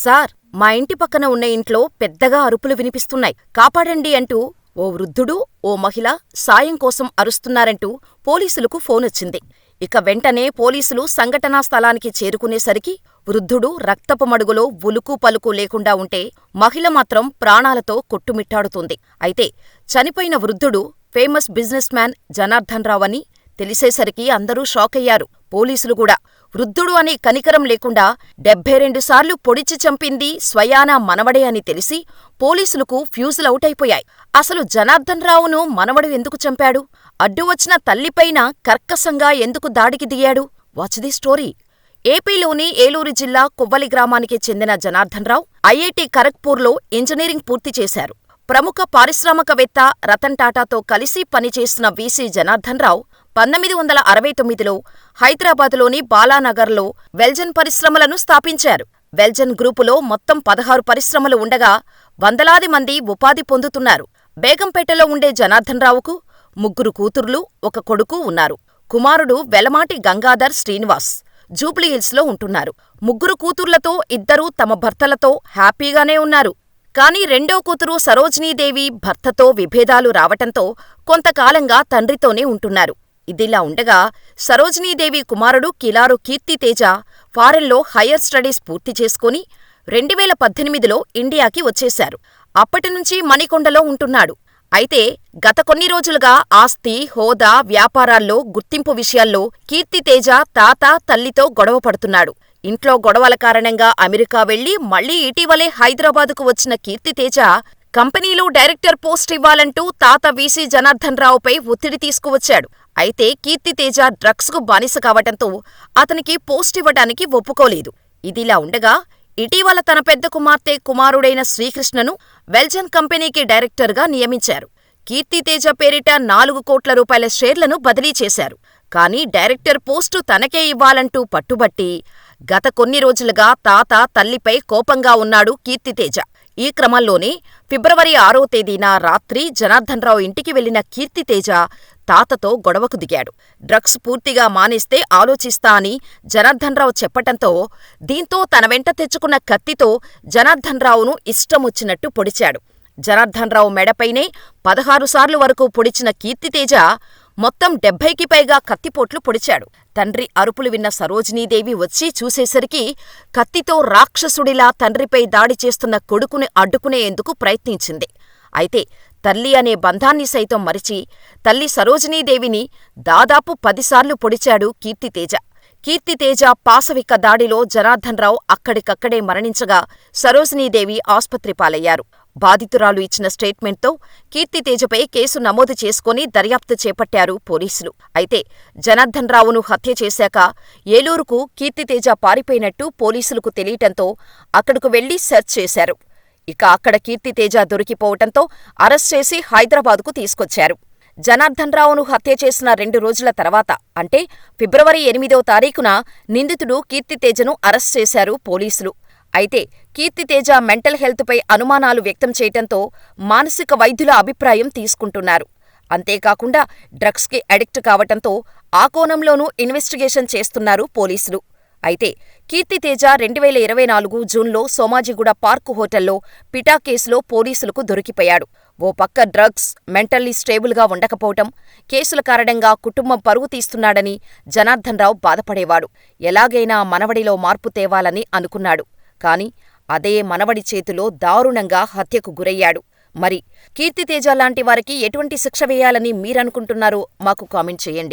Sir, మా ఇంటి పక్కన ఉన్న ఇంట్లో పెద్దగా అరుపులు వినిపిస్తున్నాయి, కాపాడండి అంటూ ఓ వృద్ధుడు, ఓ మహిళ సాయం కోసం అరుస్తున్నారంటూ పోలీసులకు ఫోనొచ్చింది. ఇక వెంటనే పోలీసులు సంఘటనా స్థలానికి చేరుకునేసరికి వృద్ధుడు రక్తపు మడుగులో ఉలుకూ పలుకూ లేకుండా ఉంటే, మహిళ మాత్రం ప్రాణాలతో కొట్టుమిట్టాడుతోంది. అయితే చనిపోయిన వృద్ధుడు famous business man Janardhan Rao అని తెలిసేసరికి అందరూ షాకయ్యారు. పోలీసులు కూడా వృద్ధుడు అనే కనికరం లేకుండా 72 సార్లు పొడిచి చంపింది స్వయానా మనవడే అని తెలిసి పోలీసులకు ఫ్యూజులౌటైపోయాయి. అసలు జనార్దన్ రావును మనవడు ఎందుకు చంపాడు? అడ్డువచ్చిన తల్లిపైన కర్కశంగా ఎందుకు దాడికి దిగాడు? Watch the story. ఏపీలోని ఏలూరు జిల్లా కొవ్వలి గ్రామానికి చెందిన జనార్దన్ రావు ఐఐటి ఖరగ్పూర్లో ఇంజనీరింగ్ పూర్తి చేశారు. ప్రముఖ పారిశ్రామికవేత్త రతన్ టాటాతో కలిసి పనిచేస్తున్న వీసీ జనార్దన్ రావు 1969లో హైదరాబాదులోని బాలానగర్లో వెల్జన్ పరిశ్రమలను స్థాపించారు. వెల్జన్ గ్రూపులో మొత్తం 16 పరిశ్రమలు ఉండగా వందలాది మంది ఉపాధి పొందుతున్నారు. బేగంపేటలో ఉండే జనార్దన్ రావుకు 3 కూతుర్లు, 1 కొడుకు ఉన్నారు. కుమారుడు వెలమాటి గంగాధర్ శ్రీనివాస్ జూబ్లీహిల్స్లో ఉంటున్నారు. 3 కూతుర్లతో 2 తమ భర్తలతో హ్యాపీగానే ఉన్నారు. కానీ రెండో కూతురు సరోజినీదేవి భర్తతో విభేదాలు రావటంతో కొంతకాలంగా తండ్రితోనే ఉంటున్నారు. ఇదిలా ఉండగా సరోజినీదేవి కుమారుడు కిలారు కీర్తితేజ ఫారెన్లో హయ్యర్ స్టడీస్ పూర్తి చేసుకుని 2018లో ఇండియాకి వచ్చేశారు. అప్పటినుంచి మణికొండలో ఉంటున్నాడు. అయితే గత కొన్ని రోజులుగా ఆస్తి, హోదా, వ్యాపారాల్లో గుర్తింపు విషయాల్లో కీర్తితేజ తాత, తల్లితో గొడవ పడుతున్నాడు. ఇంట్లో గొడవల కారణంగా అమెరికా వెళ్లి మళ్లీ ఇటీవలే హైదరాబాదుకు వచ్చిన కీర్తితేజ కంపెనీలో డైరెక్టర్ పోస్ట్ ఇవ్వాలంటూ తాత వీసీ జనార్దన్ రావుపై ఒత్తిడి తీసుకువచ్చాడు. అయితే కీర్తితేజ డ్రగ్స్కు బానిస కావటంతో అతనికి పోస్ట్ ఇవ్వటానికి ఒప్పుకోలేదు. ఇదిలా ఉండగా ఇటీవల తన పెద్ద కుమార్తె కుమారుడైన శ్రీకృష్ణను వెల్జన్ కంపెనీకి డైరెక్టర్గా నియమించారు. కీర్తితేజ పేరిట 4 కోట్ల రూపాయల షేర్లను బదిలీ చేశారు. కానీ డైరెక్టర్ పోస్టు తనకే ఇవ్వాలంటూ పట్టుబట్టి గత కొన్ని రోజులుగా తాత, తల్లిపై కోపంగా ఉన్నాడు కీర్తితేజ. ఈ క్రమంలోనే ఫిబ్రవరి 6వ తేదీన రాత్రి జనార్దన్ రావు ఇంటికి వెళ్లిన కీర్తితేజ తాతతో గొడవకు దిగాడు. డ్రగ్స్ పూర్తిగా మానేస్తే ఆలోచిస్తా అని జనార్దన్ రావు చెప్పటంతో దీంతో తన వెంట తెచ్చుకున్న కత్తితో జనార్దన్ రావును ఇష్టమొచ్చినట్టు పొడిచాడు. జనార్దన్ రావు మెడపైనే 16 సార్లు వరకు పొడిచిన కీర్తితేజ మొత్తం 70కి పైగా కత్తిపోట్లు పొడిచాడు. తండ్రి అరుపులు విన్న సరోజినీదేవి వచ్చి చూసేసరికి కత్తితో రాక్షసుడిలా తండ్రిపై దాడి చేస్తున్న కొడుకుని అడ్డుకునేందుకు ప్రయత్నించింది. అయితే తల్లి అనే బంధాన్ని సైతం మరిచి తల్లి సరోజినీదేవిని దాదాపు 10 సార్లు పొడిచాడు కీర్తితేజ. కీర్తితేజ పాశవిక దాడిలో జనార్దన్ రావు అక్కడికక్కడే మరణించగా సరోజినీదేవి ఆస్పత్రి పాలయ్యారు. బాధితురాలు ఇచ్చిన స్టేట్మెంట్తో కీర్తితేజపై కేసు నమోదు చేసుకుని దర్యాప్తు చేపట్టారు పోలీసులు. అయితే జనార్దన్ రావును హత్య చేశాక ఏలూరుకు కీర్తితేజ పారిపోయినట్టు పోలీసులకు తెలియటంతో అక్కడకు వెళ్లి సెర్చ్ చేశారు. ఇక అక్కడ కీర్తితేజ దొరికిపోవటంతో అరెస్ట్ చేసి హైదరాబాదుకు తీసుకొచ్చారు. జనార్దన్ రావును హత్య చేసిన 2 రోజుల తర్వాత అంటే ఫిబ్రవరి 8వ తారీఖున నిందితుడు కీర్తితేజను అరెస్ట్ చేశారు పోలీసులు. అయితే కీర్తితేజ మెంటల్ హెల్త్పై అనుమానాలు వ్యక్తం చేయటంతో మానసిక వైద్యుల అభిప్రాయం తీసుకుంటున్నారు. అంతేకాకుండా డ్రగ్స్కి అడిక్ట్ కావటంతో ఆ కోణంలోనూ ఇన్వెస్టిగేషన్ చేస్తున్నారు పోలీసులు. అయితే కీర్తితేజ 2024 జూన్లో సోమాజిగూడ పార్క్ హోటల్లో పిటా కేసులో పోలీసులకు దొరికిపోయాడు. ఓ పక్క డ్రగ్స్, మెంటల్లీ స్టేబుల్గా ఉండకపోవటం, కేసుల కారణంగా కుటుంబం పరువు తీస్తున్నాడని జనార్దన్ రావు బాధపడేవాడు. ఎలాగైనా మనవడిలో మార్పు తేవాలని అనుకున్నాడు. కాని అదే మనవడి చేతిలో దారుణంగా హత్యకు గురయ్యాడు. మరి కీర్తితేజ లాంటి వారికి ఎటువంటి శిక్ష వేయాలని మీరనుకుంటున్నారో మాకు కామెంట్ చేయండి.